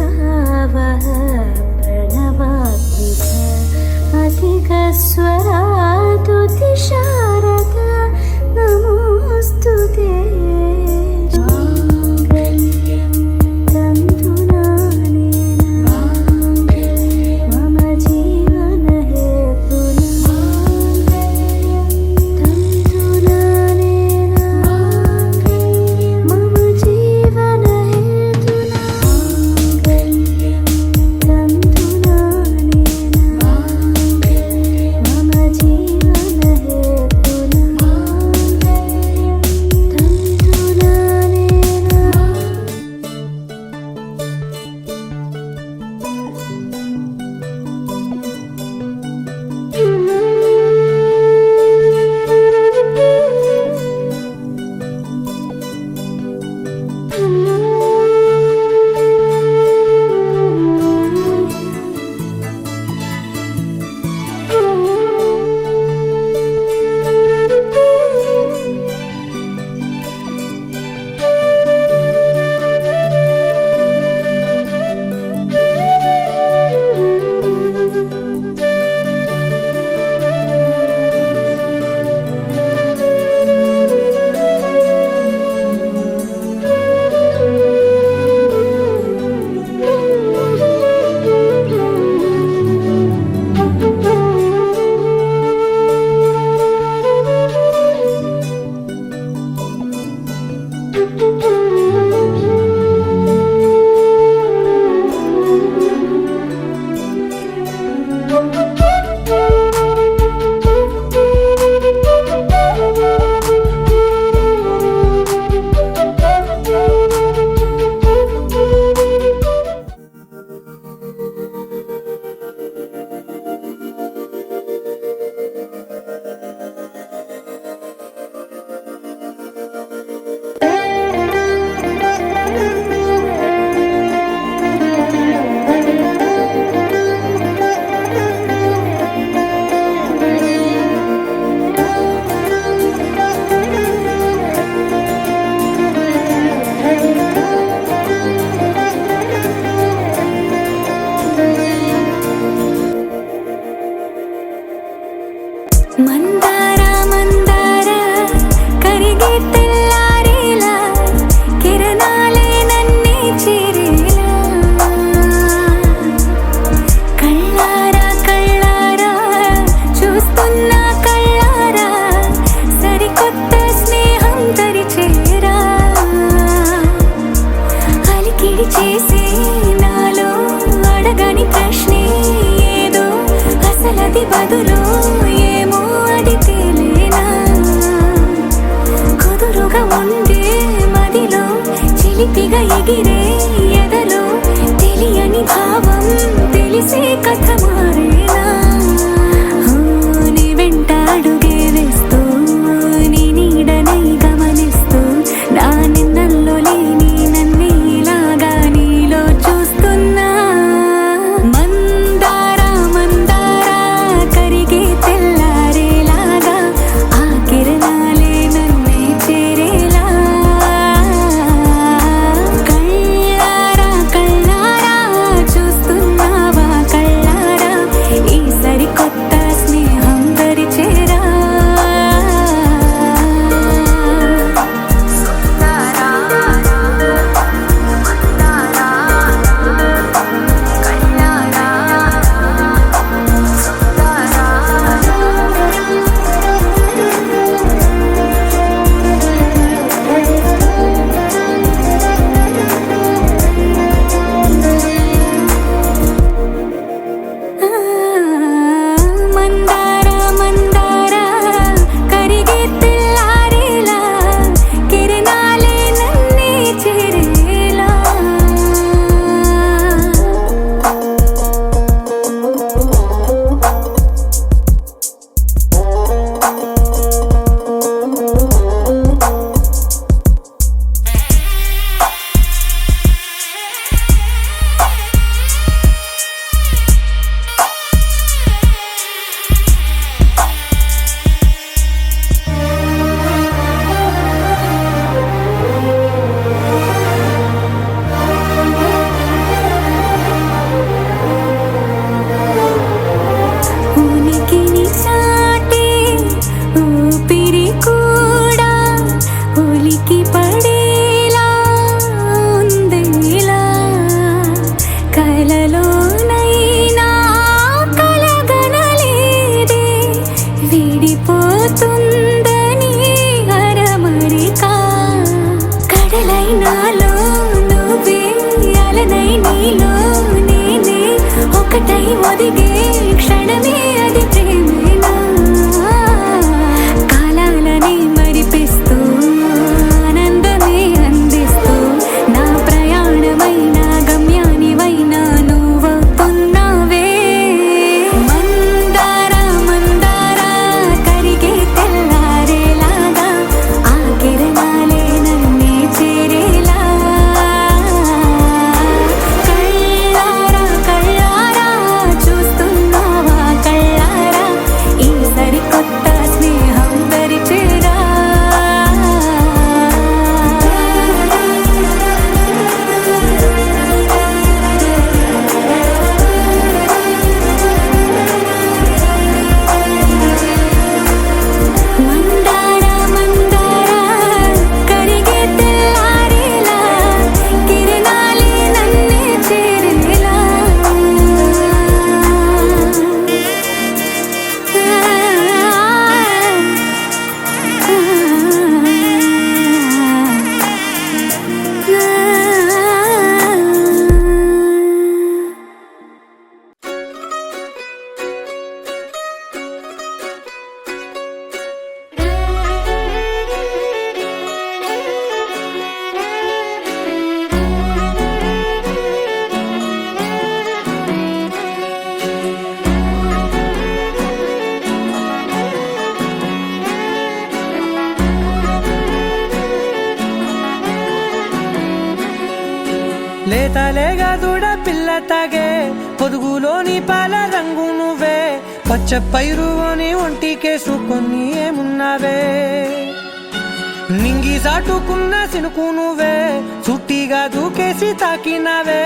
वह प्रणवात्मिका अधिकस्वरातुतिशारदा नमोऽस्तुते। మందార మందార కరిగే తెల్లారేలా కిరణాలే నన్నే చేరేలా కళ్ళారా కళ్ళారా చూస్తున్నా కళ్ళారా సరికొత్త స్నేహం తరిచేరా అలికిడి చేసే నాలో అడగని ప్రశ్నే ఏదో అసలది బదులు ఉండే మదిలో చిలిపిగా ఎగిరే ఎదలో తెలియని భావం తెలిసే కథ మారేనా నీ వెంట అడుగే వేస్తూ నీ నీడనై గమనిస్తూ నా నిన్నల్లో లేని నన్నే ఇలాగా నీలో చూస్తున్నా మందార మందార కరిగే తెల్లారేలాగా ఆ కిరణాలే నన్నే చేరేలా కళ్ళారా కలలోనైనా కలగనలేదే విడిపోతుందని అరమరికా కడలైనాలో నువ్వే అలనై నీలో నేనే ఒకటై ఒదిగే క్షణమే అది ప్రేమేనా కాలాలని మరిపిస్తూ ఆనందమే అందిస్తూ నా ప్రయాణమైన గమ్యానివైనా నువ్వవుతున్నావే మందార మందార కరిగే తెల్లారేలాగా ఆ కిరణాలే నన్నే చేరేలా కళ్ళారా కళ్ళారా చూస్తున్నావా కళ్ళారా ఈ సరికొత్త స్నేహం పరిచేరా మందార మందార కరిగే తెల్లారేలా కిరణాలే నన్నే చేరేలా లేతలేగా దూడ పిల్ల తాగే పొదుగులోని పాల రంగు నువ్వే పచ్చ పైరుని ఒంటికేసుకొని ఏమున్నావే నింగి సాటుకున్న సినుకు నువ్వే చుట్టిగా దూకేసి తాకినావే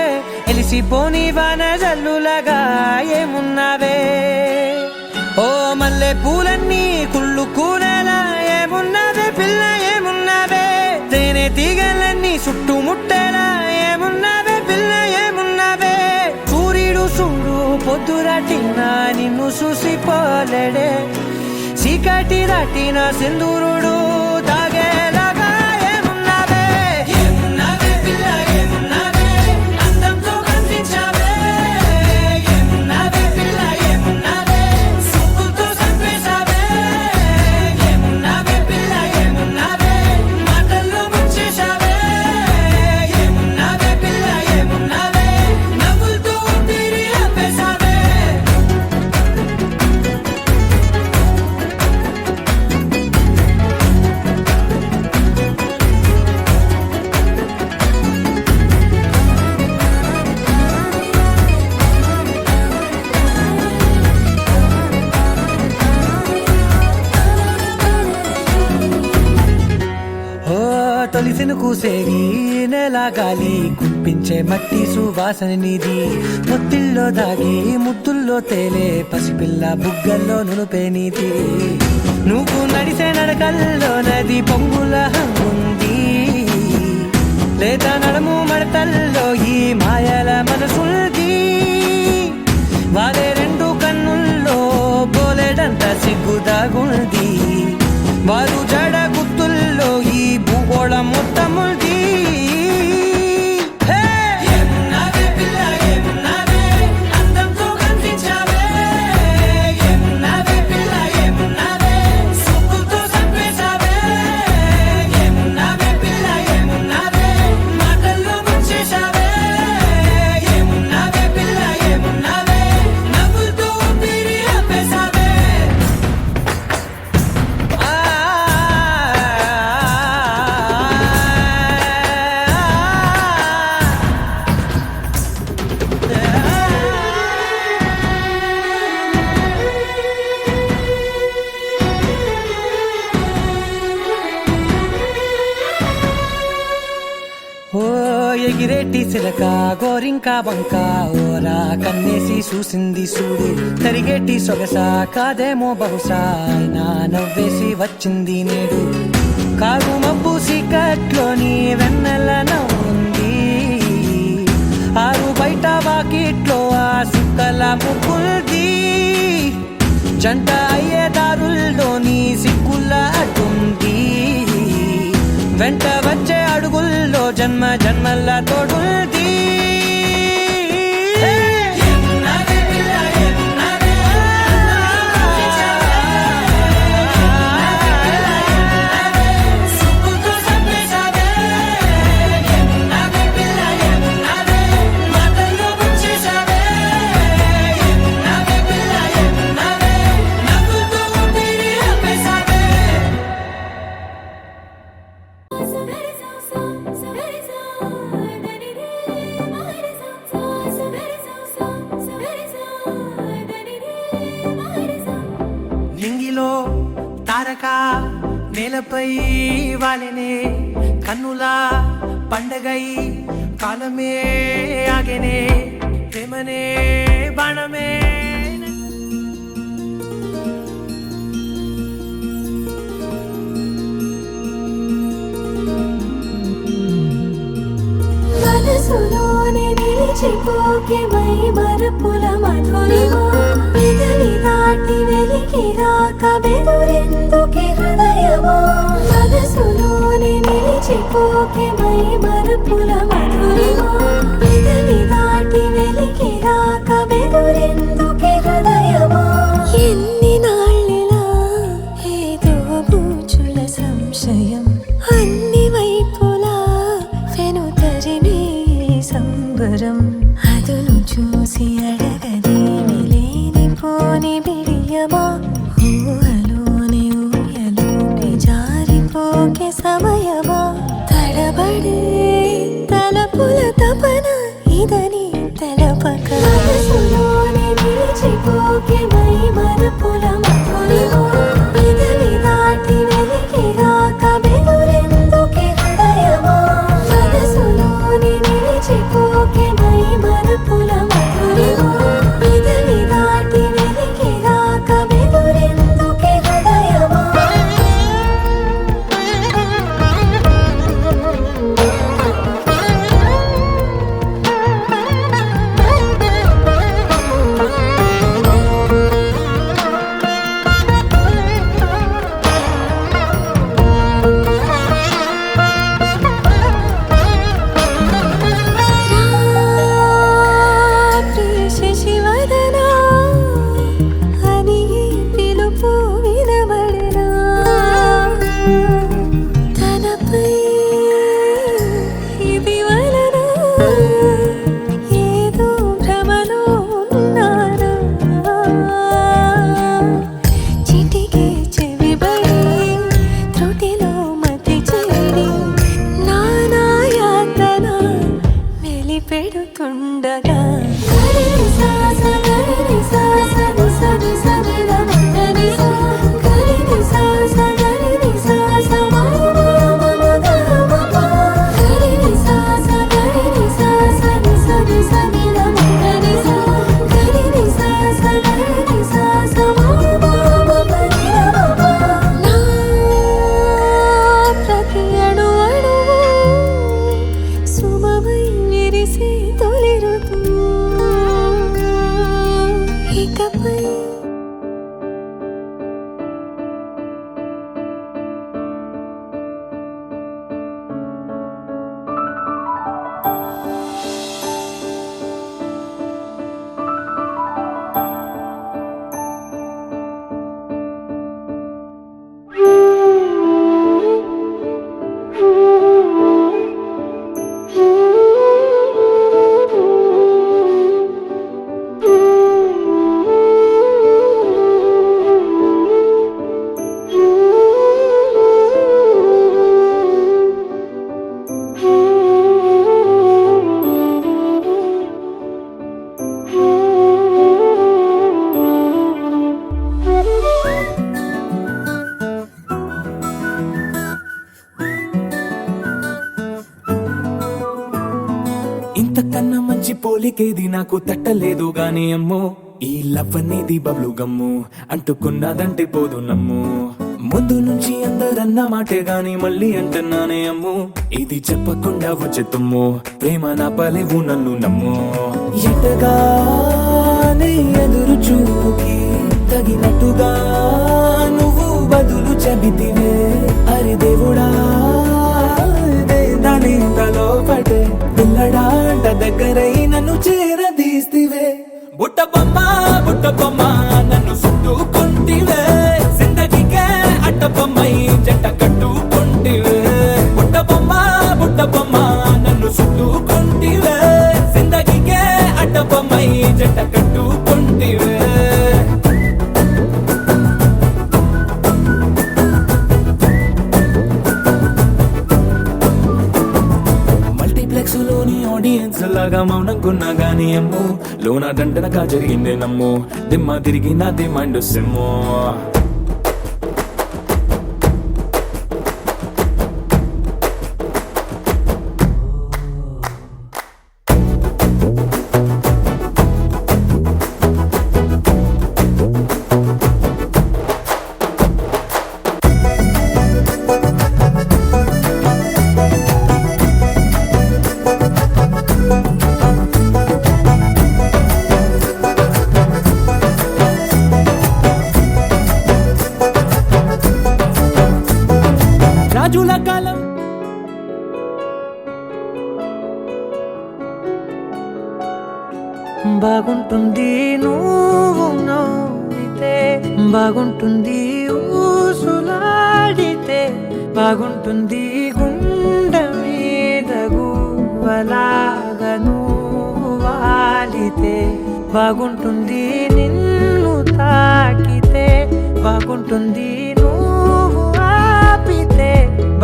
ఎలిసిపోని వాన జల్లులగా ఏమున్నావే ఓ మల్లె పూలన్నీ కుళ్ళు కూరేలా ఏమున్నావే పిల్ల ఏమున్నావే తేనె తీగలన్నీ చుట్టుముట్టేలా ఏమున్నావే పిల్ల ఏమున్నావే సూర్యుడు చూడు పొద్దురాటిన నిన్ను చూసిపోలేడే చీకటి దాటిన సింధూరుడు తాగేలాగా ఏమున్నావే ఏమున్నావే పిల్ల ఏమున్నావే అందంతో కనిపించావే ఏమున్నావే పిల్ల ఏమున్నావే సుక్కుతో చంపేశావే ఏమున్నావే పిల్ల ఏమున్నావే మాటల్లో ముంచేశావే ఏమున్నావే పిల్ల ఏమున్నావే నవ్వులతో ఊపిరి ఆపేశావే తొలిసిన కూసేరి నెల గాలి కుప్పించే మట్టి సువాసన నిధి ముద్దిల్లో దాగి ముద్దుల్లో తేలే పసిపిల్ల బుగ్గల్లో నునుపే నీది నువ్వు నడిసే నడకల్లో నది పొంగుల హంగుంది లేదా నడుము మడతల్లో ఈ మాయల మనసుంది వారే రెండు కన్నుల్లో బోలెడంత సిగ్గుదాగుంది వారు జడ గుత్తుల్లో ఈ భూగోళం మొత్తముంది ఏమున్నావే పిల్ల ఏమున్నావే అందంతో కనిపించావే ఏమున్నావే పిల్ల ఏమున్నావే సుక్కుతో చంపేశావే ఏమున్నావే పిల్ల ఏమున్నావే మాటల్లో ముంచేశావే ఏమున్నావే పిల్ల ఏమున్నావే నవ్వులతో ఊపిరి ఆపేశావే ఓ ఎగిరేటి సిలక గోరింకా వంక ఓరా కన్నేసి చూసింది చూడు తరిగేటి సొగస కాదేమో బహుశా అయినా నవ్వేసి వచ్చింది నేడు కారు మబ్బు సీకట్లోని వెన్నెల నవ్వుంది ఆరు బయట వాకిట్ ముగ్గుల్ది జంట అయ్యే దారుల్లోని సిగ్గుల అడ్డుంది వెంట వచ్చే అడుగుల్లో జన్మ జన్మల తోడుంది నింగిలో తారక నేలపై వాలెనే కన్నులా పండగై కాలమే ఆగెనే ప్రేమనే బాణమే మనసులోనే నిలిచిపోకే మై మరపుల మధురిమా పెదవి దాటి వెలికి రాక బెదురెందుకే హృదయమా మనసులోనే నిలిచిపోకే మై మరపుల మధురిమా పెదవి దాటి వెలికి రాక బెదురెందుకే హృదయమా ఎన్ని నాళ్ళిలా ఏదో బూచుల సంశయం అన్ని వైపులా వెనుతరిమే సంబరం అదును చూసి అడగదేమి లేనిపోని బిడియమా ఊహలోని ఊయలోకి జారిపోకే సమయమా తడబడే తలపుల తపన ఇదని తెలపక మనసులోనే నిలిచిపోకే మై మరపుల మధురిమా పెదవి దాటి వెలికి రాక బెదురెందుకే హృదయమా మనసులోనే నిలిచిపోకే మై మరపుల మధురిమా పెదవి దాటి వెలికి రాక బెదురెందుకే హృదయమా శశివదనా అని పిలుపు వినబడనా తనపై ఇది వలన ఏదో భ్రమలో ఉన్నానా చిటికే చెవిబడి త్రుటిలో మతి చేడి నానా యాతన వెలిపెడుతుండగా ప్రతి అణు అణువు సుమమై విరిసి తొలి ఋతువు ఇకపై ఇంతకన్నా మంచి పోలికేది నాకు తట్టలేదు గాని అమ్మో ఈ లవ్ అనేది బబ్లు గమ్ము అంటుకున్నదంటే పోదు నమ్ము ముందు నుంచి అందరన్న మాటే గాని మళ్ళీ అంటున్నానే అమ్ము ఇది చెప్పకుండా వచ్చే తుమ్ము ప్రేమ నా పలేవు నన్ను నమ్ము ఎటగానే బదులుగా నువ్వు బదులు చెబితివే. అరే దేవుడా దాని ఇంతలో పడే పిల్లడాంట దగ్గరై నన్ను చేరదీస్తివే. బుట్ట బొమ్మ నన్ను చుట్టుకుంటివే. జిందగీకే అట్ట బొమ్మై జంట కట్టుకుంటివే. బుట్ట బొమ్మ నన్ను చుట్టుకుంటివే. జిందగీకే అట్ట బొమ్మై జంట కట్టుకుంటివే. మల్టీప్లెక్స్ లోని ఆడియన్స్ లాగా మౌనంకున్నా గానీ అమ్ము లోన దండనగా జరిగిందే నమ్ము. దిమ్మ తిరిగి నాది మైండ్ సిమ్ము. రాజుల కాలం బాగుంటుంది నువ్వు నవ్వితే, బాగుంటుంది ఊసులాడితే, బాగుంటుంది గుండె మీద గువ్వలాగా నువ్వు వాలితే, బాగుంటుంది నిన్ను తాకితే, బాగుంటుంది నువ్వు ఆపితే,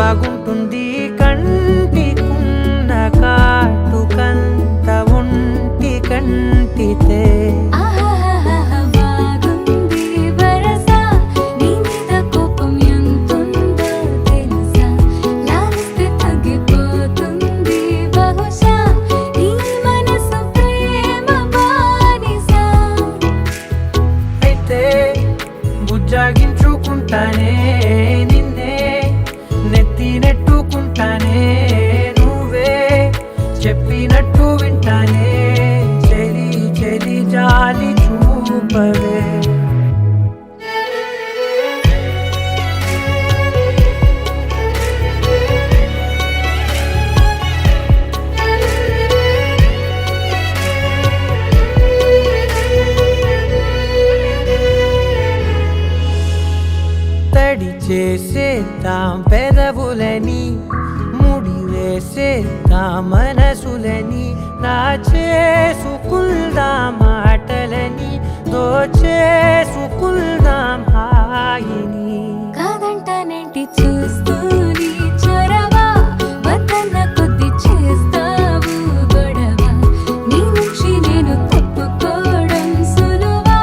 బాగుంటుంది కంటికున్న కాటుకంత ఒంటి కంటితే. బాగుంది వరస నీ మీద కోపం ఎంతుందో తెలుసా, లాలిస్తే తగ్గిపోతుంది బహుశా నీ మనసు ప్రేమ బానిస. అయితే బుజ్జాగించుకుంటానే నిన్నే, నెత్తి నెట్టుకుంటానే నువ్వే చెప్పినట్టు వింటానే. చెలి చెలి జాలి చూపవే. తడి చేసేద్దాం పెదవులని, ముడి వేసేద్దాం మనసులని, నా చేసుకుందాం మాటలని, దోచేసుకుందాం హాయిని. కాదంటానేంటి చూస్తూని చొరవ, వద్దన్న కొద్ది చేస్తావు గొడవ. నీ నుంచి నేను తప్పుకోవడం సులువా,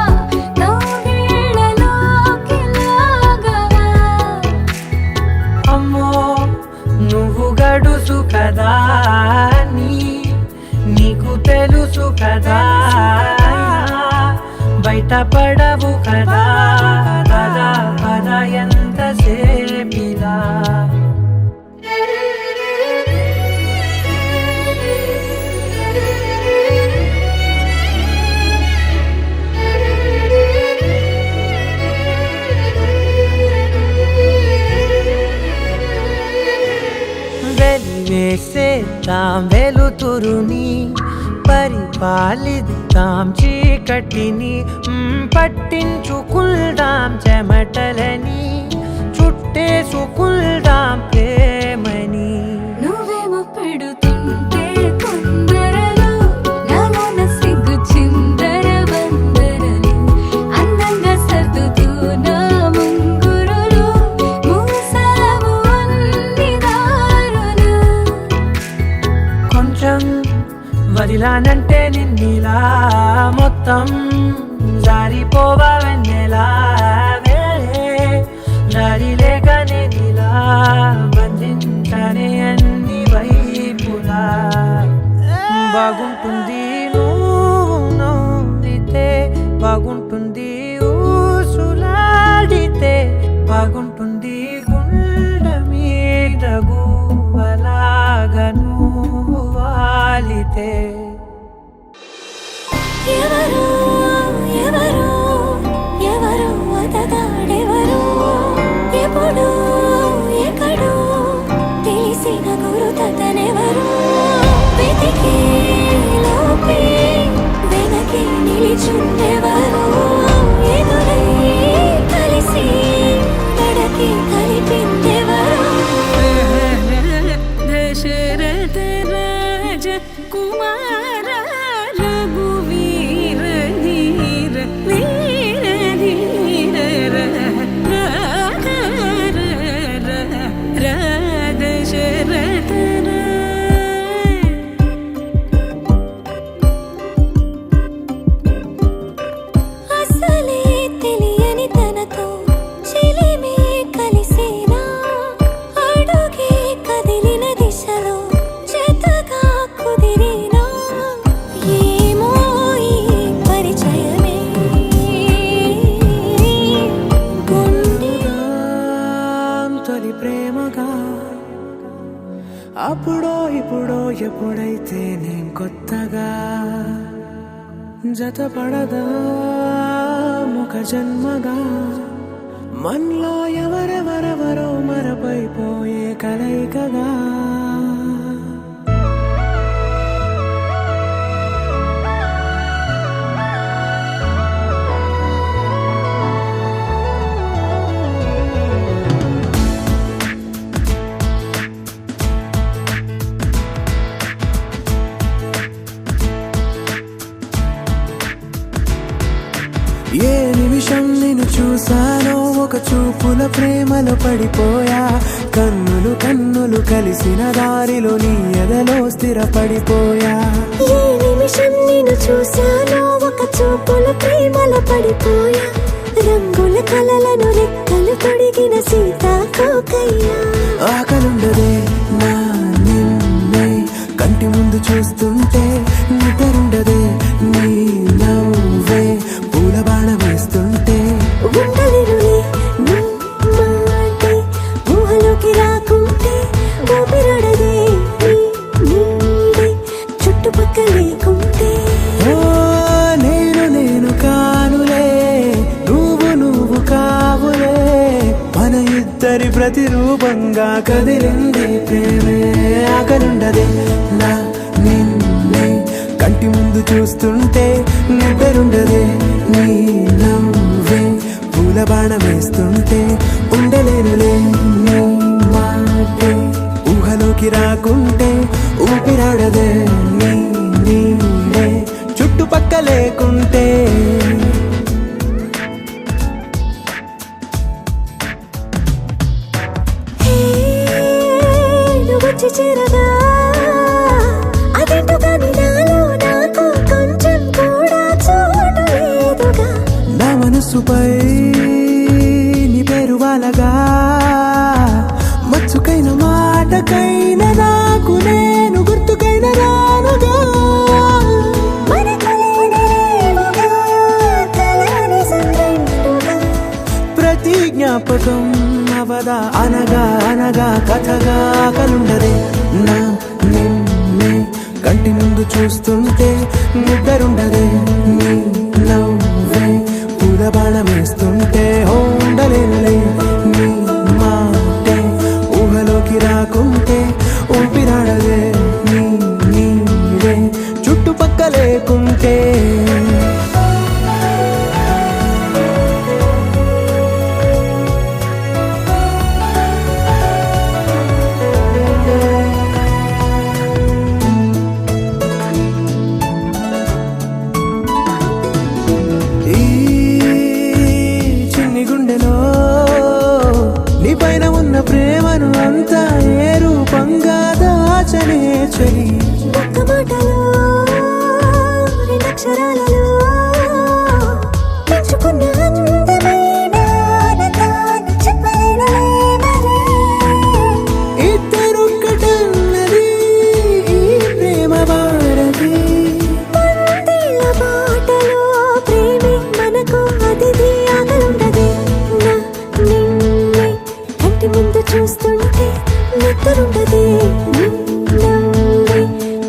నవ్వేళ్ళలోకి లాగవా. అమ్మో నువ్వు గడుసు కదా, నీకు తెలుసు కదా, బయట పడవు కదా, పద పద ఎంతసేపిలా. వెలివేసేద్దాం వెలుతురుని, పరిపాలిద్దాం చీకటిని, పట్టించుకుందాం చెమటలని, చుట్టేసుకుందాం ప్రేమని. నువ్వేమో పెడుతుంటే కొందరలు, నాలోన సిగ్గు చిందర వందరలు, అందంగా సర్దుతూ నా ముంగురులు, మూసావు అన్ని దారులు. కొంచెం వదిలానంటే నిన్నిలా మొత్తం జారిపోవా వెన్నెలా. జారి లేక నేనిలా బంధించనే అన్ని వైపులా. బాగుంటుంది నువ్వు నవ్వితే, బాగుంటుంది ఊసులాడితే, బాగుంటుంది గుండె మీద గువ్వలాగా నువ్వు వాలితే. ఎవరో ఎవరో ఎవరో అప్పుడో ఇప్పుడో ఎప్పుడైతే నేను కొత్తగా జతపడదా ముఖ జన్మగా మనలో ఎవరెవరెవరో మరపైపోయే కలయికగా ఏ నిమిషం నిన్ను చూసానో ఒక చూపుల ప్రేమలో పడిపోయా కన్నులు కన్నులు కలిసిన దారిలో నీ ఎదలో స్థిరపడిపోయా ఏ నిమిషం నిన్ను చూశానో ఒక చూపుల ప్రేమలో పడిపోయా రంగుల కలలను రెక్కలు తొడిగిన సీతాకోకయ్యా ఆకలుండదే నా నిన్నే కంటి ముందు చూస్తుంటే నిద్రుండదే నీ నవ్వే పూల బాణ వేస్తుంటే ఉండలేనులే నీ మాటే ఊహలోకి రాకుంటే ఊపిరాడదే నీ నీడే చుట్టుపక్కల లేకుంటే ఓ నేను కానులే నువ్వు కావులే మన ఇద్దరి ప్రతిరూపంగా కదిలింది ప్రేమే ఆకలుండదే నా నిన్నే కంటి ముందు చూస్తుంటే నిద్రుండదే నీ నవ్వే పూల బాణ వేస్తుంటే ఉండలేనులే నీ మాటే ఊహలోకి రాకుంటే ఊపిరాడదే నీ నీడే చుట్టుపక్క లేకుంటే హే నువ్వు వచ్చి చేరగా అదేంటో కానీ నాలో నాకు కొంచెం కూడా చోటు లేదుగా నా మనసుపై నీ పేరు వాలగా మచ్చుకైన మాటకైన నాకు నేను గుర్తుకైన రానుగా మనకులేనిరేవుగా కలని సంగంటుగా ప్రతి జ్ఞాపకం అవదా అనగా అనగా కథగా కలుండదే నా నిన్నే కంటి ముందు చూస్తుంటే నిద్రుండదే నీ నవ్వే పూల బాణ వేస్తుంటే ఉండలేనులే నీ మాటే ఊహలోకి రాకుంటే ఊపిరాడదే నీ నీడే చుట్టుపక్క లేకుంటే ఈ చిన్ని గుండెలో నీ పైన ఉన్న ప్రేమను అంతా ఏ రూపంగా దాచనే చెలి ఒక్క మాటలో రెండక్షరాలలో పెంచుకున్న అందమైన ఆనందాన్ని చెప్పలేనులే మరి. ఇద్దరొక్కటన్నది ఈ ప్రేమ భారతి పందిళ్ళ బాటలో ప్రేమే మనకు అతిథి ఆగలుండదే నా నిన్నే కంటి ముందు చూస్తుంటే నిద్రుండదే నీ నవ్వే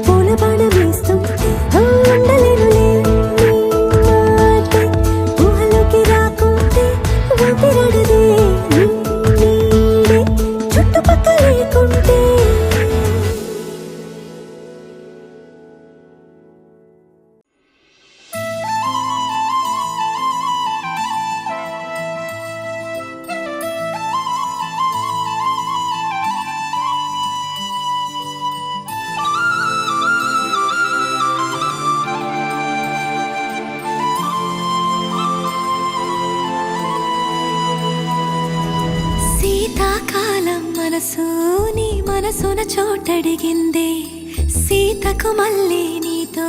పూల బాణ వేస్తుంటే ఉండలేనులే నీ మాటే ఊహలోకి రాకుంటే ఊపిరాడదే నీ నీడే చుట్టుపక్క లేకుంటే శీతాకాలం మనసు నీ మనసున చోటడిగిందే సీతకు మళ్ళీ నీతో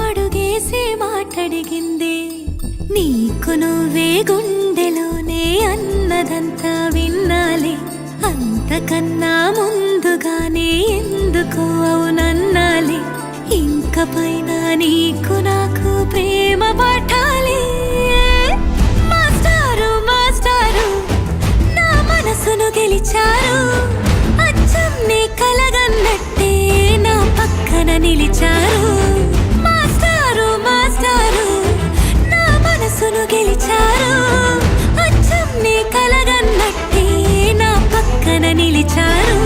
అడుగేసి మాటడిగిందే నీకు నువ్వే గుండెలోనే అన్నదంతా విన్నాలే అంతకన్నా ముందుగానే ఎందుకు అవునన్నాలే ఇంక పైన నీకు నాకు ప్రేమ పాఠాలే మాస్టారు మాస్టారు నా మనసును గెలిచారు అచ్చం నీ కలగన్నట్టే నిలిచారు. మాస్టారు మాస్టారు నా మనసును గెలిచారు. అచ్చం నీ కలగన్నట్టే నా పక్కన నిలిచారు.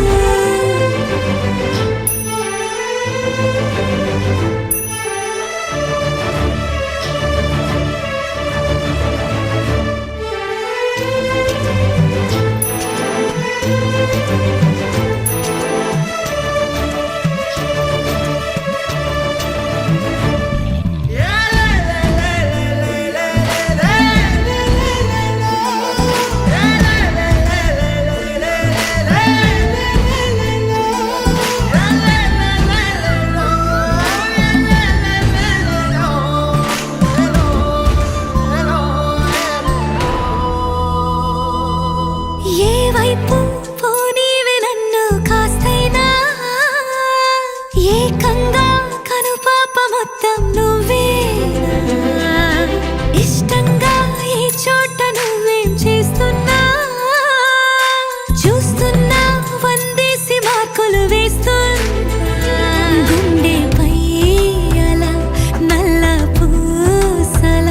ఏ వైపు పోనీవే నన్ను కాస్తైనా, ఏకంగా కనుపాప మొత్తం నువ్వేనా. ఇష్టంగా ఈ చోట నువ్వేం చేస్తున్నా, చూస్తున్నా వందేసి మార్కులు వేస్తున్నా. గుండెపై అలా నల్ల పూసల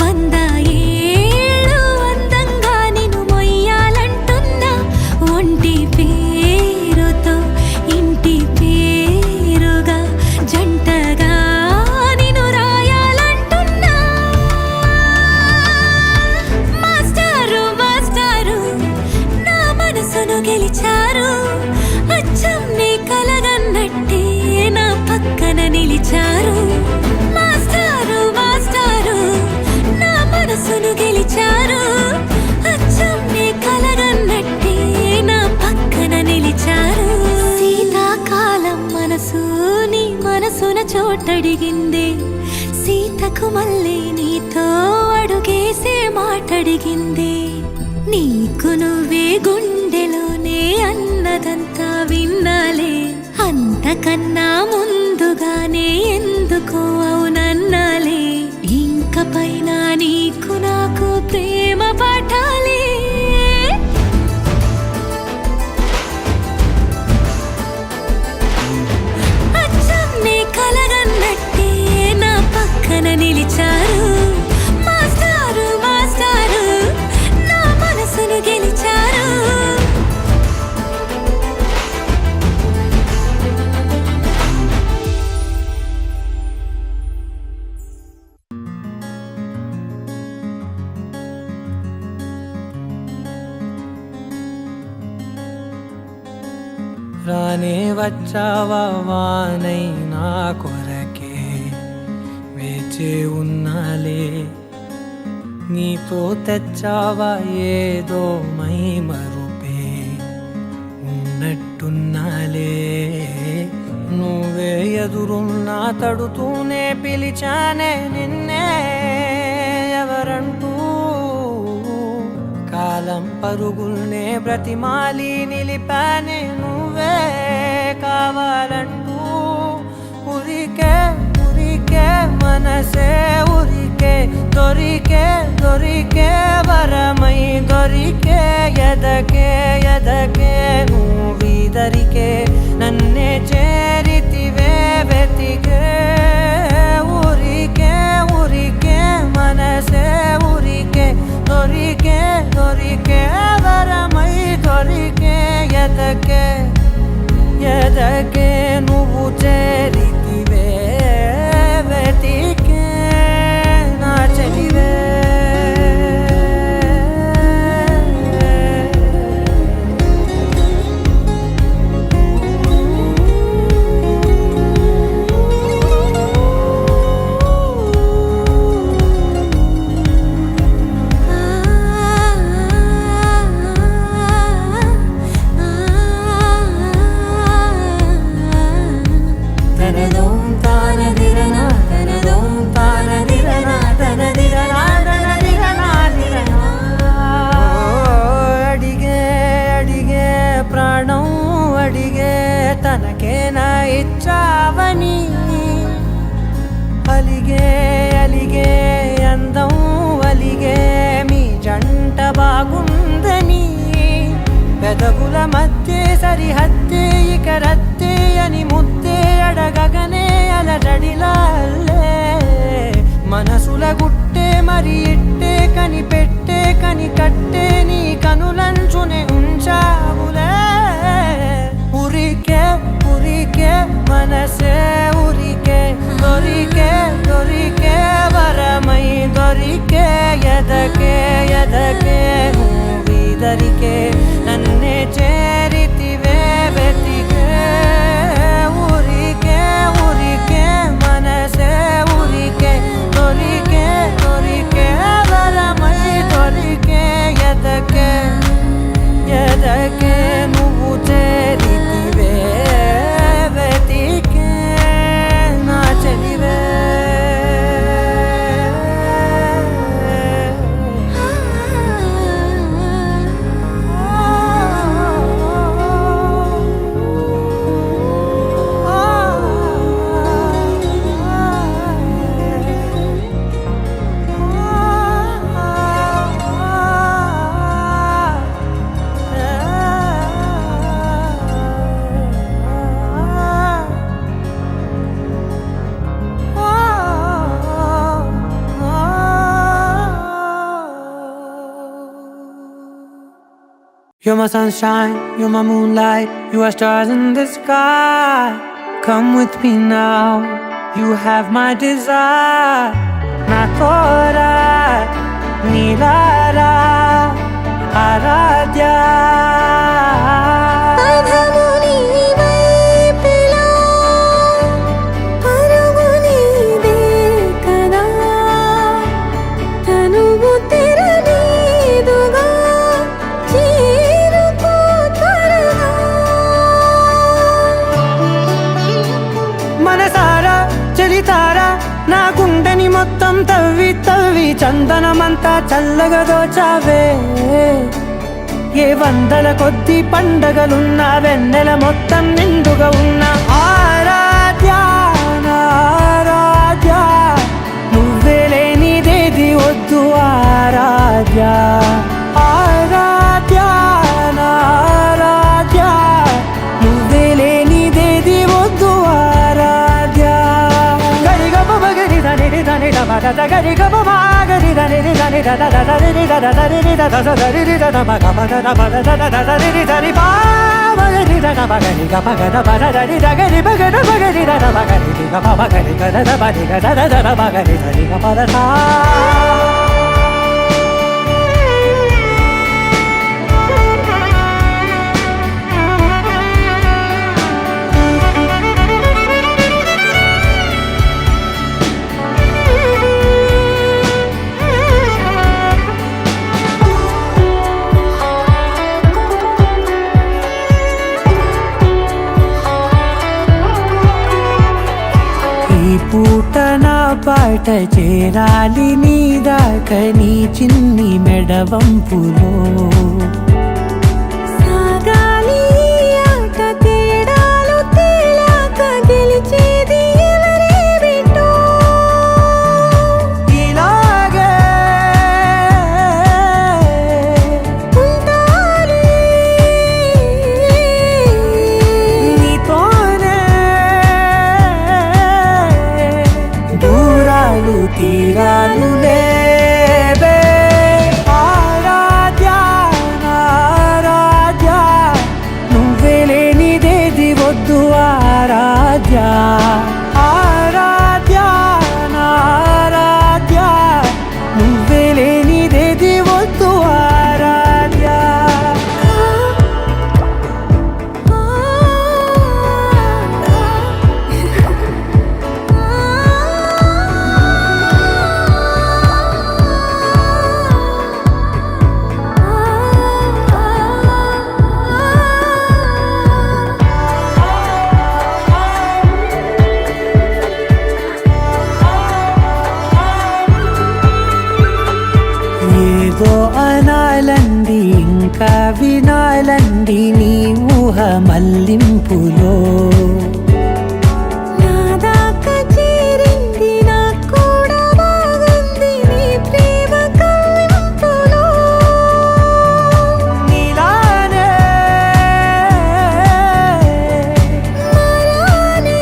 100 ఏళ్ళు అందంగా నిన్ను మొయ్యాలంటున్నా. ఒంటి పేరుతో ఇంటి పేరుగా జంటగా నిన్ను రాయాలంటున్నా. మాస్టారు మాస్టారు నా మనసును గెలిచారు. అచ్చం నీ కలగన్నట్టే నా పక్కన నిలిచారు. మాస్టారు మాస్టారు నా మనసును గెలిచారు. అచ్చం నీ కలగన్నట్టే నా పక్కన నిలిచారు. శీతాకాలం మనసు నీ మనసున చోటడిగింది. సీతకు మళ్ళీ నీతో అడుగేసే మాటడిగింది. నీకు నువ్వే గుండెలోనే అన్నదంతా విన్నాలే. అంతకన్నా ముందుగానే ఎందుకో అవునన్నాలే. ఇంక పైన నీకు నాకు ప్రేమ పాఠాలే. అచ్చం నీ కలగన్నట్టే నా పక్కన నిలిచారు. మాస్టారు మాస్టారు నా మనసును గెలిచారు. రానే వచ్చావా వానై నా కొరకే వేచి ఉన్నాలే. నీతో తెచ్చావా ఏదో మై మరుపే ఉన్నట్టున్నాలే. నువ్వే ఎదురున్నా తడుతూనే పిలిచానే నిన్నే ఎవరంటూ. కాలం పరుగుల్నే బ్రతిమాలి నిలిపానే నువ్వే కావాలంటూ. ఉరికే ఉరికే మనసే ఉరికే దొరికే దొరికే వరమై దొరికే ఎదకే ఎదకే నువ్విదరికే నన్నే చేరితివే వెతికే. ఉరికే ఉరికే మనసే ఉరికే దొరికే దొరికే వరమై దొరికే ఎదకే ఎదకే నువ్వు చేరితివే వెతికే నా చెలివే. తనకేనా ఇచ్చావని అలిగే అలిగే అందం అలిగే మీ జంట బాగుందని. పెదవుల మధ్య సరిహద్దే ఇక రద్దే అని ముద్దే అడగగనే అలజడిలాలే మనసుల గుట్టే మరి ఇట్టే కనిపెట్టే కనికట్టే నీ కనులంచునే ఉంచావులే ఉరికే ఉరికే మనసే ఉరికే దొరికే దొరికే వరమై దొరికే ఎదకే ఎదకే నువ్విదరికే నన్నే చేరితివే వెతికే ఊరికే ఊరికే మనసే ఊరికే దొరికే దొరికే వరమై దొరికే ఎదకే ఎదకే నువ్వు చేరితివే వెతికే నా చెలివే You're my sunshine, you're my moonlight, you are stars in the sky. Come with me now, you have my desire. Na tora, nilara, aradhya. అధము నీ వైపులా పరుగు నీదే కదా తనువు తెరనీదుగా చేరుకో త్వరగా మనసారా చలితారా నా గుండెని మొత్తం తవ్వి తవ్వి చందనమంతా చల్లగా దోచావే ఏ వందల కొద్ది పండగలున్నా వెన్నెల మొత్తం నిండుగా ఉన్న ఆరాధ్య నా ఆరాధ్య నువ్వే లేనిదేది వద్దు ఆరాధ్య ఆరాధ్య నా ఆరాధ్య నువ్వే లేనిదేది వద్దు ఆరాధ్య గరిగ బగరి దని దని మద గరి గ గరి దని దని దద దరి దద దరి దద దరి దద మగ మగ మద దద దరి దరి బా మగరి దద మగరి గ మగ దద దరి దగరి మగ మగరి దద మగరి గ మగరి గ దద బరి గ దద దద మగరి దరి గ మద సా ఈ పూట నా పాట చేరాలి నీ దాకా నీ చిన్ని మెడవంపులో సాగాలి ఆట తేడాలు తేలాక గెలిచేది ఎవరేమిటో ఇలాగే ఉంటాలి నీతోనే దూరాలు తీరాలు లేవే ఆరాధ్య నా ఆరాధ్య నువ్వే లేనిదేది వద్దు ఆరాధ్య ఆరాధ్య నా ఆరాధ్య నువ్వే లేనిదేది వద్దు ఆరాధ్య ఏదో అనాలండి ఇంకా వినాలండి నీ ఊహ మల్లింపులో నా దాకా చేరింది నాకు కూడా బాగుంది నీ ప్రేమ కవ్వింపులో నీలానే మరానే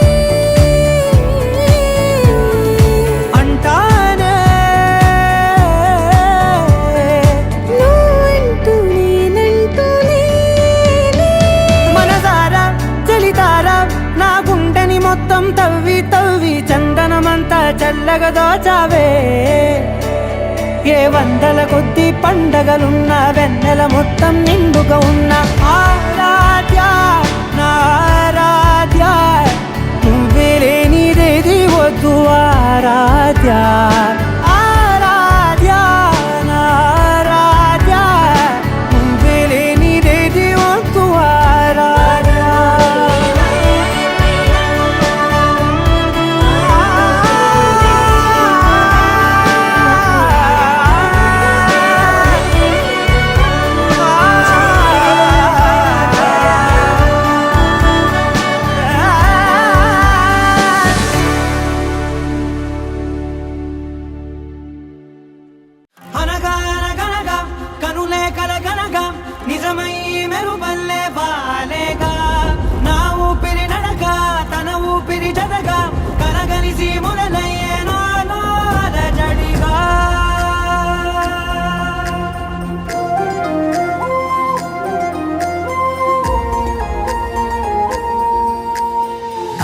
మెల్లగా దోచావే ఏ వందల కొద్ది పండగలున్న వెన్నెల మొత్తం నిండుగా ఉన్న ఆరాధ్య నా ఆరాధ్య నువ్వే లేనిదేది వద్దు ఆరాధ్య ఆరాధ్య నా ఆరాధ్య నువ్వే లేనిదేది వద్దు ఆరాధ్య అనగా అనగనగా కనులే కలగనగా నిజమై మెరుపల్లే వాలేగా నా ఊపిరి నడగా తన ఊపిరి జదగా కలగలిసి మొదలయ్యే నాలో అలజడిగా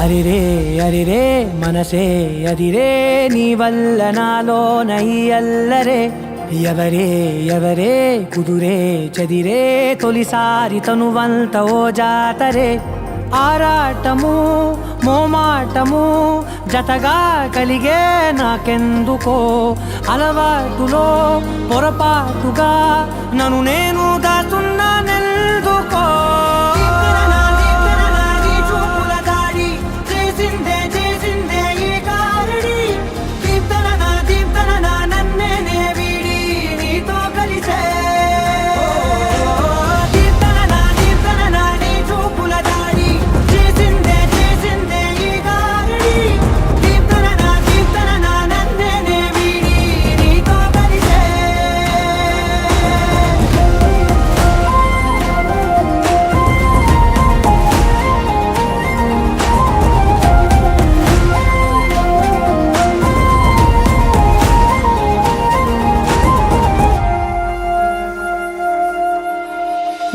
అరిరే అరిరే మనసే అదిరే నీ వల్ల నాలో నై అల్లరే ఎవరే ఎవరే కుదురే చదిరే తొలిసారి తనువంత ఓ జాతరే ఆరాటము మోమాటము జతగా కలిగే నాకెందుకో అలవాటులో పొరపాటుగా నన్ను నేను దాచున్నానెందుకో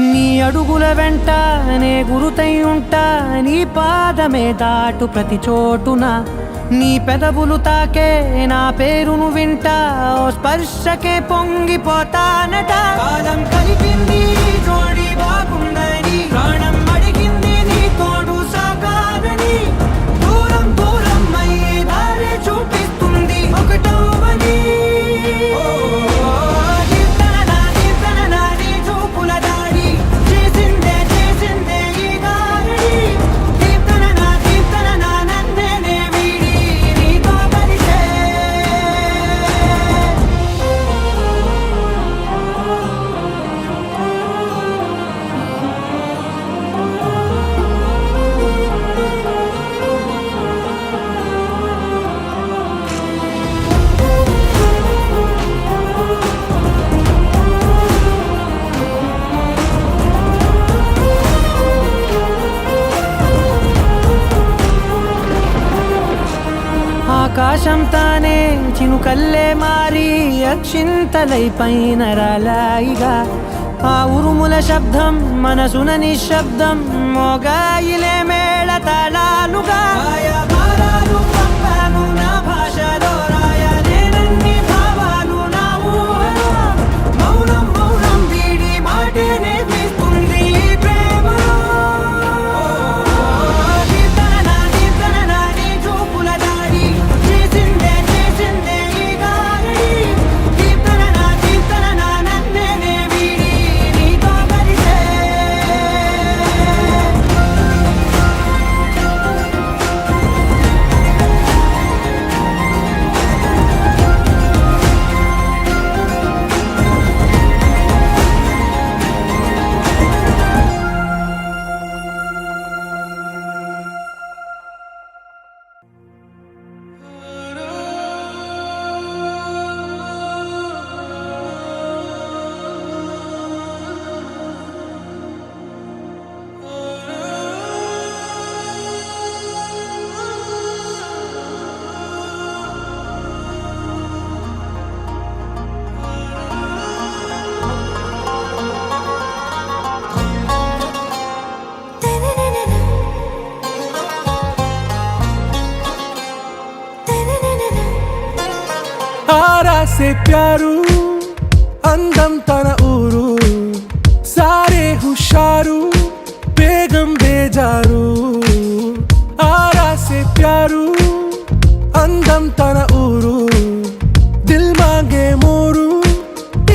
నీ అడుగుల వెంట నే గురుతై ఉంటా నీ పాదమే దాటు ప్రతి చోటున నీ పెదవులు తాకే నా పేరును వింటా ఓ స్పర్శకే పొంగిపోతానట కాలం కలిపింది జోడి బాగుందని ప్రాణం అడిగింది నీ తోడు సాగాలని దూరం దూరం అయ్యే దారి చూపిస్తుంది ఒకటవని ఆకాశం తానే చినుకల్లే మారి అక్షింతలై పైన రాలాయిగా ఆ ఉరుముల శబ్దం మనసున నిశ్శబ్దం మోగాయిలే మేళ తాళాలుగా పంపాను నా భాషలో రాయలేనన్ని భావాలు నా ఊహలో మౌనం మౌనం వీడి మాటే నేర్పిస్తుంది ప్రేమలో से प्यारू అందం తన ఊరు సారే హుషారు బేగం బేజారు ఆరా సే ప్యారు అందం తన ఊరు దిల్ మాంగే మోరు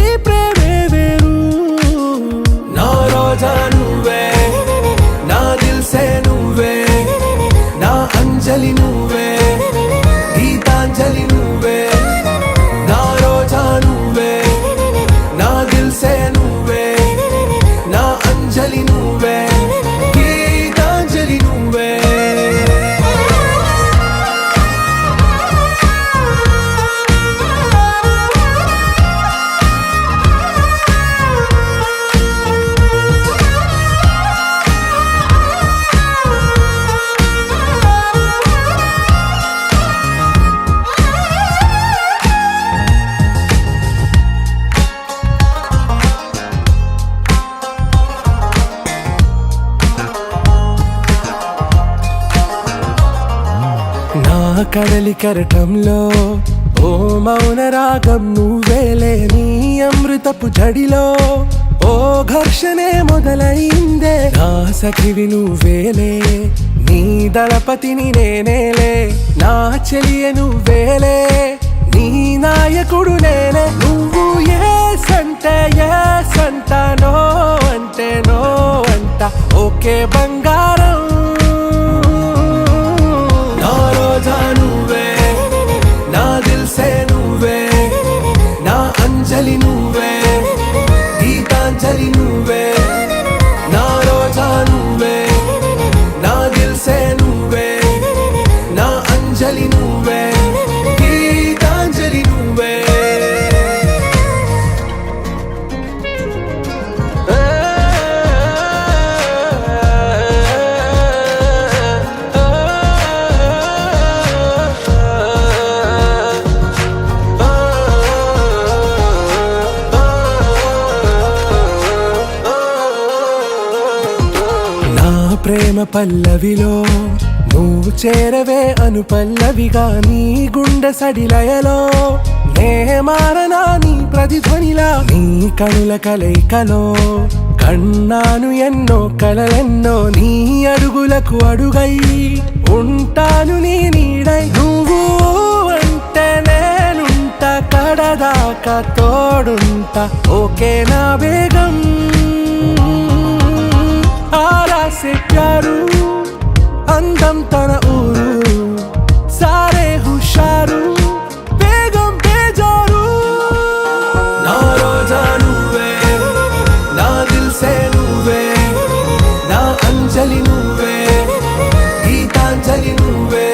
ఈ ప్రేమే వేరు నా రోజా నువ్వే నా దిల్ సే నువ్వే నా అంజలి నువ్వే గీతాంజలి నువ్వే నా రోజా నువ్వే నా దిల్ సే నువ్వే నా అంజలి నువ్వే గీతాంజలి నువ్వే నా కడలి కరటంలో ఓ మౌన రాగం నువ్వేలే నీ అమృతపు జడిలో ఓ ఘర్షణే మొదలైందే నా సఖివి నువ్వేలే నీ దళపతిని నేనేలే నా చెలియ నువ్వేలే నీ నాయకుడు నేనే నువ్వు ఏ సంట నో అంటే నో అంట ఓకే బంగారం నా రోజా నువ్వే నా దిల్ సే నువ్వే నా అంజలి నువ్వే గీతాంజలి నువ్వే నా రోజా నువ్వే నా దిల్ సే నువ్వే నా అంజలి నువ్వే గీతాంజలి నువ్వే నా ప్రేమ పల్లవిలో నువ్వు చేరవే అను పల్లవిగా నీ గుండె సడిలయలో నే మారనా నీ ప్రతిధ్వనిలా నీ కనుల కలయికలో కన్నాను ఎన్నో కలలెన్నో నీ అడుగులకు అడుగై ఉంటాను నీ నీడై నువ్వు అంటే నేనుంట కడదాకా తోడుంట ఓకే నా బేగం ఆరా సే ప్యారు అందం తన ఊరు సారే హుషారు బేగం బేజారు నా రోజా నువ్వే నా దిల్ సే నువ్వే నా అంజలి నువ్వే గీతాంజలి నువ్వే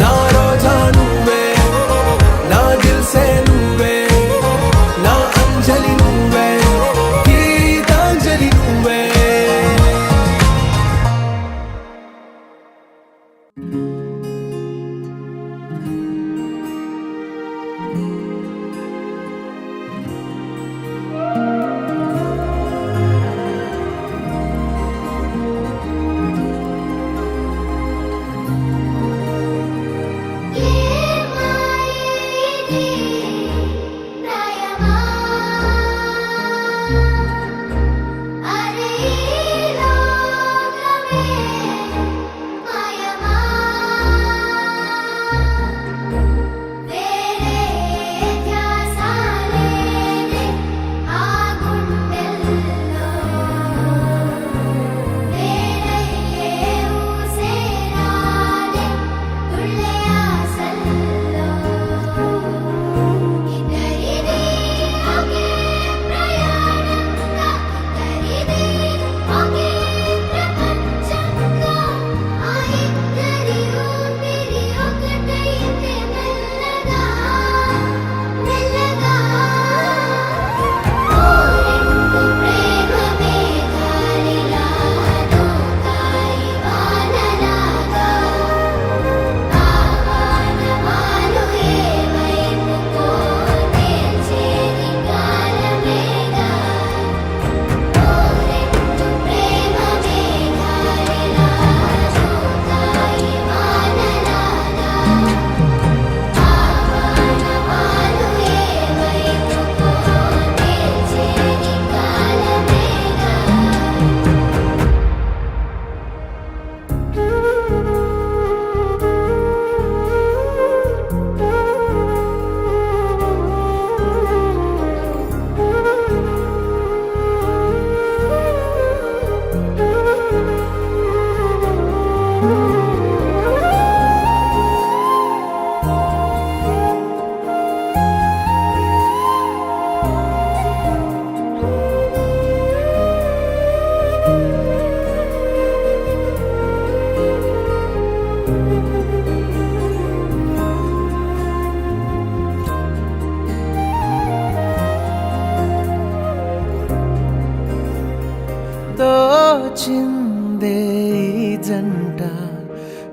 నా రోజా నువ్వే నా దిల్ సే నువ్వే నా అంజలి నువ్వే గీతాంజలి నువ్వే వచ్చిందే ఈ జంట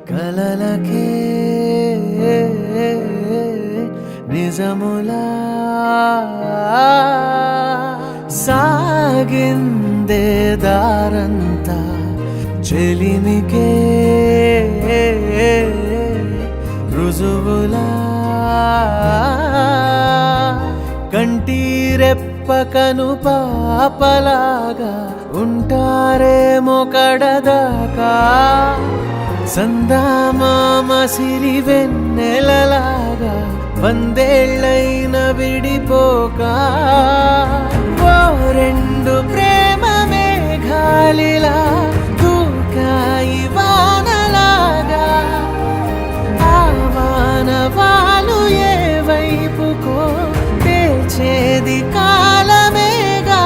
కలలకే నిజములా సాగిందే దారంతా చెలిమికే రుజువులా కంటి రెప్పకను పాపలాగా ఉంటారేమో కడదాకా సందామామ సిరి వెన్నెలలాగా వందేళ్ళైన విడిపోక ఓ రెండు ప్రేమ మేఘాలిలా దూకాయి వానలాగా ఆ వానవాలు ఏ వైపుకో తేల్చేది కాలమేగా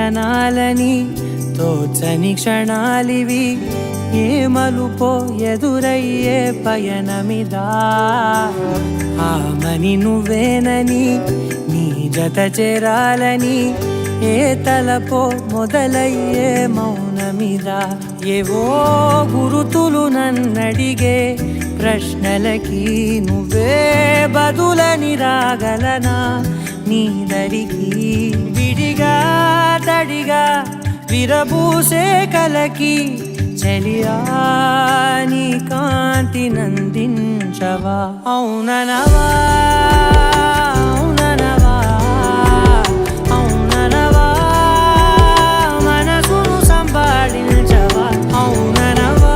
అనాలని తోచని క్షణాలివి ఏ మలుపో ఎదురయ్యే పయనమిదా ఆమని నువ్వేనని నీ జత చేరాలని ఏ తలపో మొదలయ్యే మౌనమిదా ఏవో గురుతులు నన్నడిగే ప్రశ్నలకి నువ్వే బదులని రాగలనా నీ దరికి విడిగా తడిగా విరబూసే కలకి చలియా నీ కాంతి నందించవా అవుననవా అవుననవా అవుననవా మనసును సంపాదించవా అవుననవా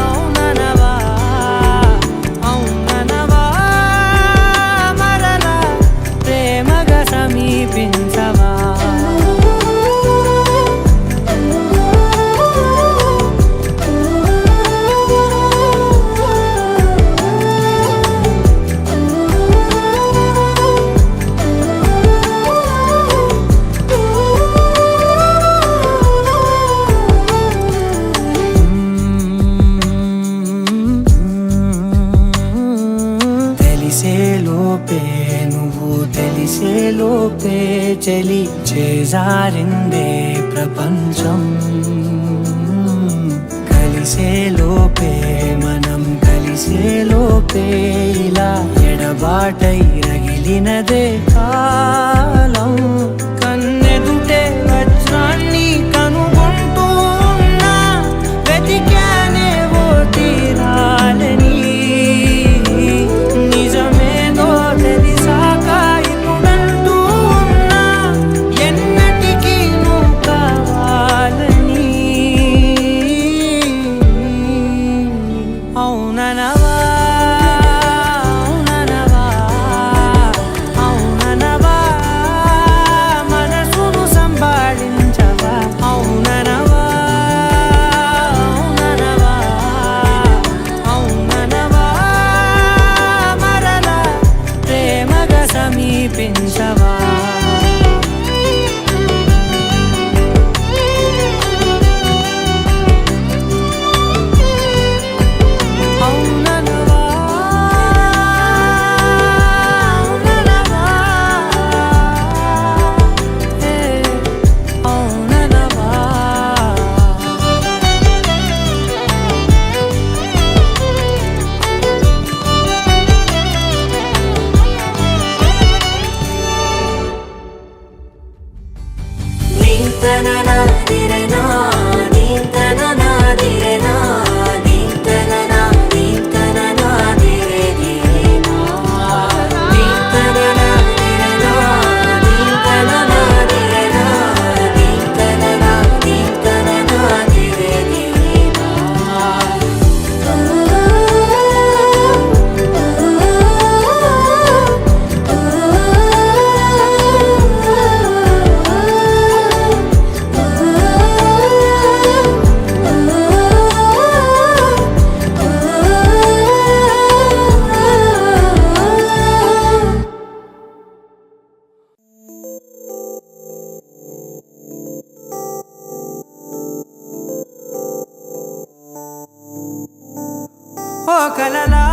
అవుననవా అవుననవా మరలా ప్రేమగా సమీపించవా తెలిసేలోపే చలి చేజారిందే ప్రపంచం కలిసేలోపే మనం కలిసేలోపే ఇలా ఎడబాటై రగిలినదే కాలం కన్నెదుటే వజ్రాన్ని కనుగొంటూ ఉన్నా వెతికానే ఓ తీరాలని నిజమేదో తెలిసాక ఇప్పుడంటూ ఉన్నా ఎన్నటికీ నువ్వు కావాలని అవుననవా సమీపించవా అవుననవా అవుననవా అవుననవా నీంతననాదిరెనా నీంతననాదిరెనా నీంతననా నీంతననాదిరెనా నీంతననాదిరెనా నీంతననాదిరెనా నీంతననా నీంతననాదిరెనా ఓ కలలా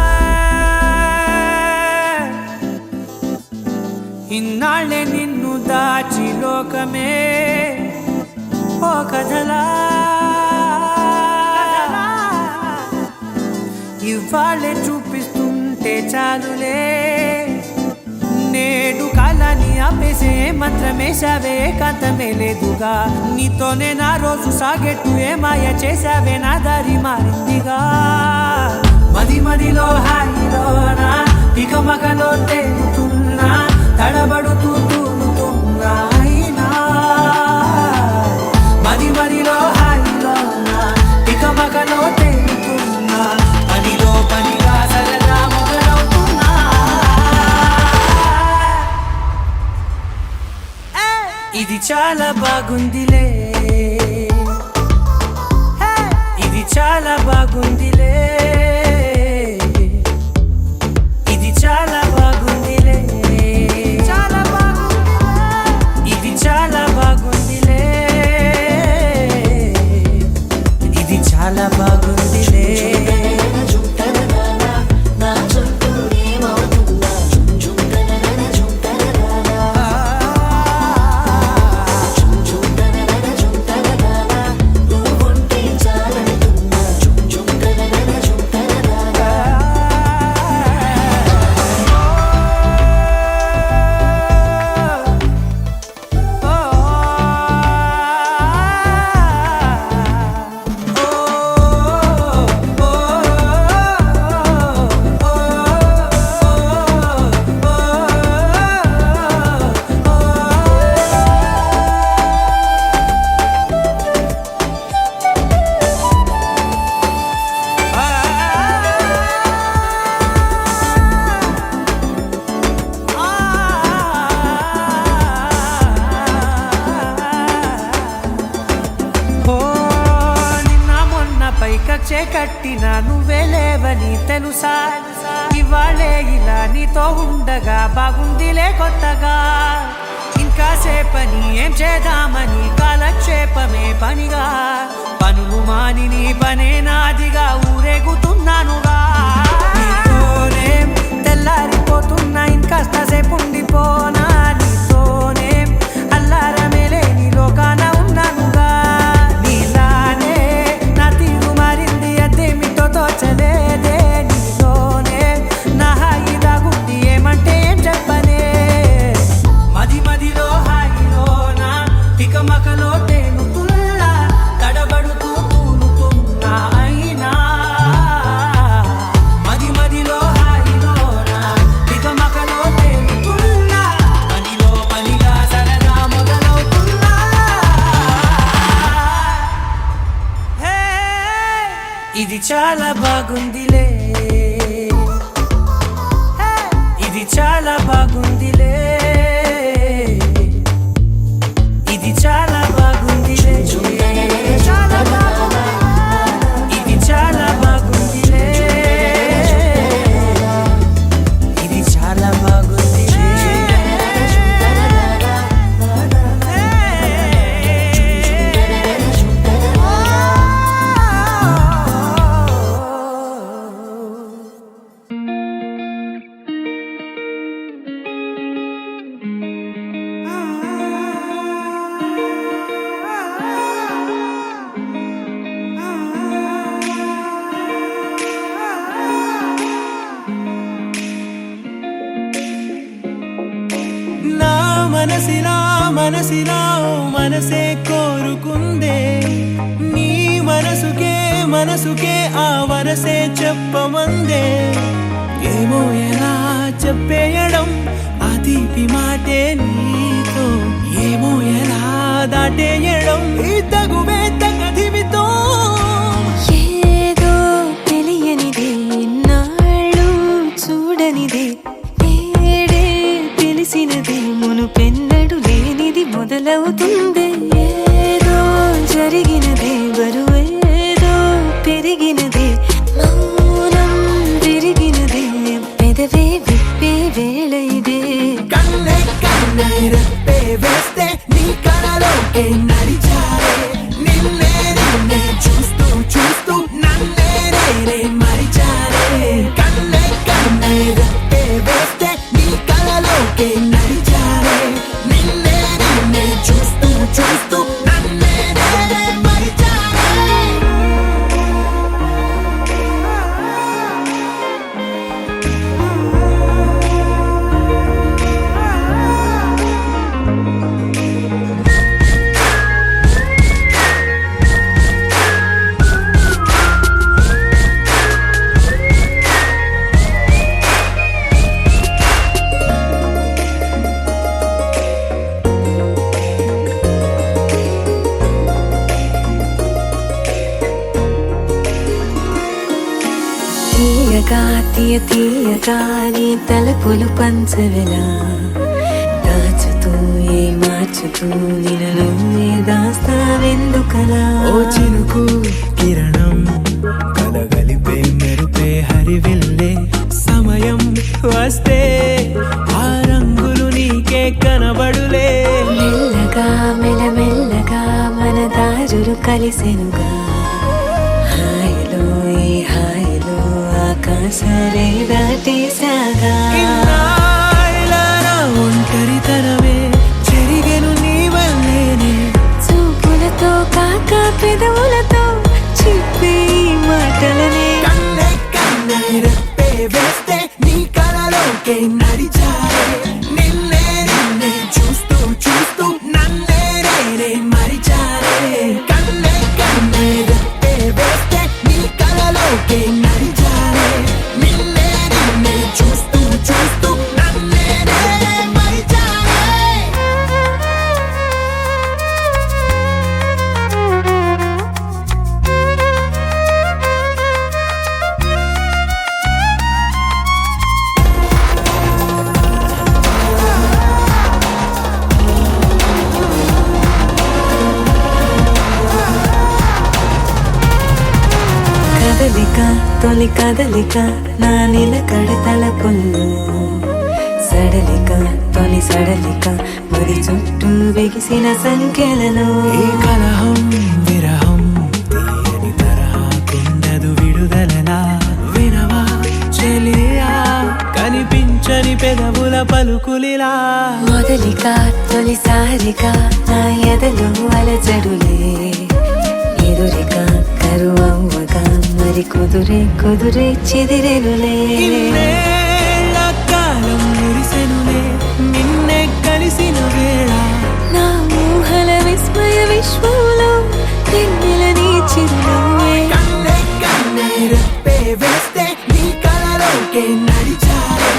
ఇన్నాళ్ళే నిన్ను దాచి లోకమే ఓ కథలా ఇవాళ్ళే చూపిస్తుంటే చాలులే నేడు కాలాన్ని ఆపేసే మంత్రమేశావే కాంతమే లేదుగా నీతోనే నా రోజు సాగెట్టు ఏ మాయ చేశావే నా దారి మారిందిగా మది మదిలో హాయిలోనా ఇక మగలో తేలుతున్నా తడబడుతూ తూలుతున్నా అయినా మది మదిలో హాయిలోనా ఇక మగలో తేలుతున్నా పనిలో పనిగా సరదా మొదలవుతున్నా ఇది చాలా బాగుందిలే ఇది చాలా బాగుందిలే ఇది చాలా బాగుందిలే చాలా బాగుందిలే ఇది చాలా బాగుందిలే ఇది చాలా బాగుందిలే కచ్చే కట్టినా నువ్వే లేవని తెలుసా ఇవాళే ఇలా నీతో ఉండగా బాగుందిలే కొత్తగా ఇంకా సేపని ఏం చేద్దామని కాలక్షేపమే పనిగా పనులు మాని నీ పనే నాదిగా ఊరేగుతున్నానుగా నీతోనే తెల్లారిపోతున్నా ఇంకాస్త సేపు ఉండిపోనా నీతోనే అల్లారమే లేని లోకాన ఉన్నానుగా నీలానే నా తీరు మారింది అదేమిటో తోచలేదే నీతోనే నా హాయి దాగుంది చాలా బాగుందిలే, ఇది చాలా బాగుందిలే, ఇది చాలా బాగుందిలే, చాలా బాగుంది, ఇది చాలా బాగుందిలే, ఇది చాలా బాగుందిలే. నా మనసిలా మనసిలా మనసే కోరుకుందే, నీ మనసుకే ఆ వరసే చెప్పమందే. ఏమో ఎలా చెప్పేయడం ఆ తీపి మాటే నీతో, ఏమో ఎలా దాటేయడం ఈ తగువే తగదివితో. ఏదో తెలియనిదే నాళ్ళు చూడనిదే, ఏడే తెలిసినదే మునుపెన్నడు లేనిది మొదలవుతుంది. ఏదో జరిగినదే బరువేదో పెరిగినదే, మౌనం విరిగినదే పెదవే విప్పే వేళ ఇదే. కన్నే కన్నే రెప్పే వేస్తే నీ కళలోకే నడిచారే, నిన్నే నిన్నే చూస్తూ చూస్తూ నన్నే నేనే మరిచారే. కన్నే కన్నే రెప్పే వేస్తే నీ కళలోకే నడిచారే, నిన్నే నిన్నే చూస్తూ చూస్తూ నన్నే నేనే మరిచారే. తీయగా తీయగా నీ తలపులు పంచవెలా, దాచుతూ మార్చుతూ నిన్ను నువ్వే దాస్తావెందుకలా. ఓ చినుకు కిరణం కలగలిపే మెరుపే హరివిల్లే, సమయం వస్తే ఆ రంగులు నీకే కనబడులే. మెల్లగా మెల్లమెల్లగా మన దారులు కలిసెనుగా, హాయిలో ఈ హాయిలో ఆకాశాలే దాటేసాగా. ఇన్నాళ్ళ నా ఒంటరితనమే చెరిగెను నీ వల్లేనే, చూపులతో కాక పెదవులతో చెప్పే ఈ మాటలనే. కన్నే కన్నే రెప్పే వేస్తే నీ కళలోకే నడిచారే, నిన్నే నిన్నే చూస్తూ చూస్తూ నన్నే నేనే మరిచారే. కన్నే కన్నే రెప్పే వేస్తే నీ కళలోకే నడిచారే, నిన్నే నిన్నే చూస్తూ చూస్తూ నన్నే నేనే మరిచారే. కదలిక తొలి కదలిక నా నిలకడ తలపుల్లో, సడలిక తొలి సడలిక మరి చుట్టూ బిగిసిన సంఖ్యలలో. ఈ కలహం విరహం తీయని తరహాకుండదు విడుదలలా, వినవా చెలియా కనిపించని పెదవుల పలుకులిలా. మొదలిక తొలిసారిగా నా ఎదలో అలజడులే, ఎదురిక కరువవ్వగా మరి కుదురే చెదిరెనులే. ఇన్నేళ్ల కాలం మురిసెనులే నిన్నే కలిసిన వేళ, నా ఊహల విస్మయ విశ్వంలో వెన్నెల నీ చిరునవ్వే. కన్నే కన్నే రెప్పే వేస్తే నీ కళలోకే నడిచారే,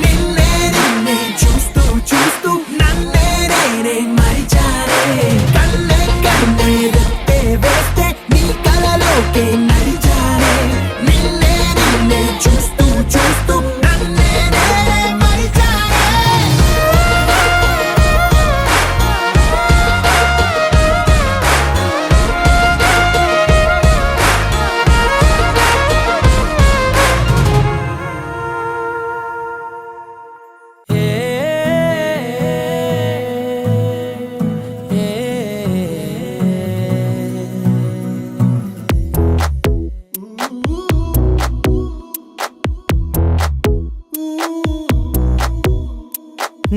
నిన్నే నిన్నే చూస్తూ చూస్తూ నన్నే నేనే మరిచారే. కన్నే కన్నే రెప్పే వేస్తే నీ కళలోకే నడిచారే, నిన్నే చూస్తూ చూస్తూ నన్నే నేనే మరిచానే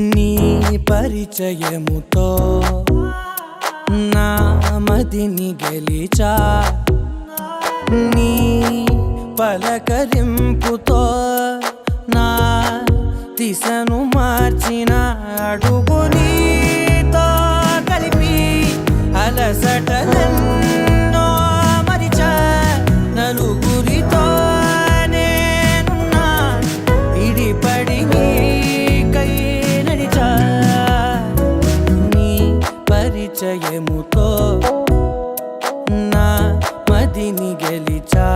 నీ పరిచయముతో నా మదిని గెలిచా నీ పలకరింపుతో నా దిశను మార్చిన అడుగు నీతో కలిపి అలసటలెన్నో మరిచా నలుగురితో నేనున్నా ఇడిపడి నీకై నడిచా నీ పరిచయముతో నా మదిని గెలిచా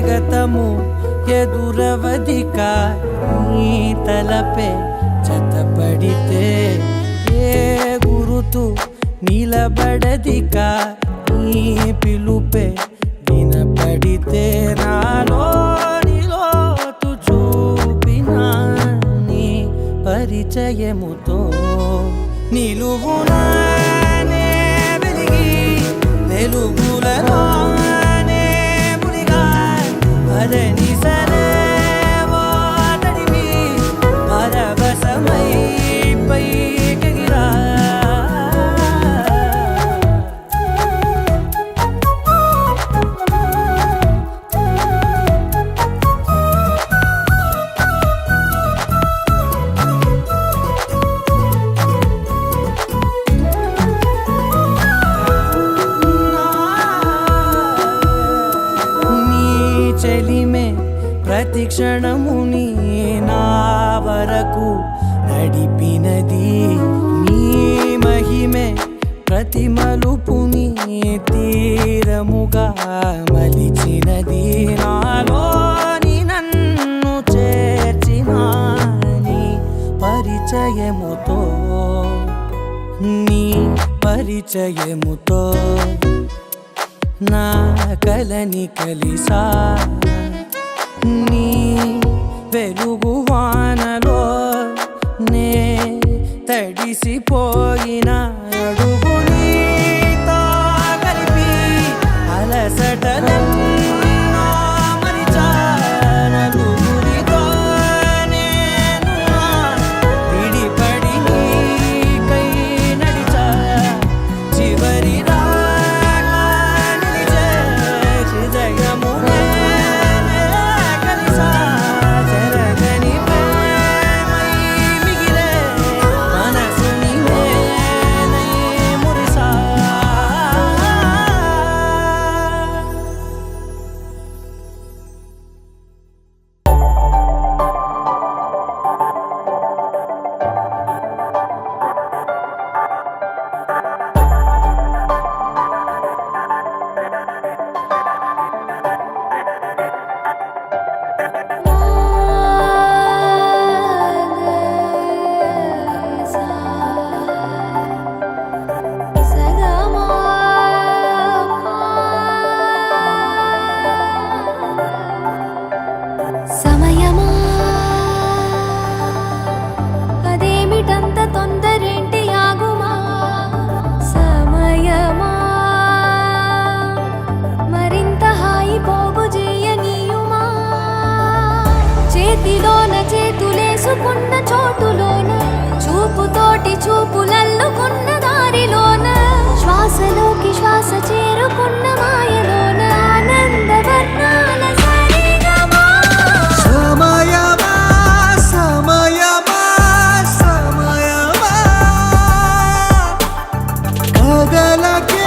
గతము ఎదురవదిక నీ తలపే జతపడితే ఏ గురుతు నిలబడదిక నీ పిలుపే వినపడితే నాలో నిలోతు చూపిన నీ పరిచయముతో నిలువునా నే వెలిగి వెలుగులలో అదని సరేవో తడివి పరవశమై పైకెగిరా చెలిమే ప్రతి క్షణముని నా వరకు నడిపినది నీ మహిమే ప్రతి మలుపుని తీరముగా మలిచినది నాలోని నన్ను చేర్చిన నీ పరిచయముతో నీ పరిచయముతో నా కలని కలిసా నీ వెలుగు వానలో నే తడిసిపోయిన అడుగు నీతో కలిపి అలసటలెన్నో మరిచా నలుగురితో నేనున్నా విడిపడి నీకై నడిచా చివరి చేసుకున్న చోటులోన చూపుతోటి చూపులల్లుకున్న దారిలోన శ్వాసలోకి శ్వాస చేరుకున్న మాయలోన ఆనంద వర్ణాల సరిగమా సమయమా సమయమా సమయమా పగలకే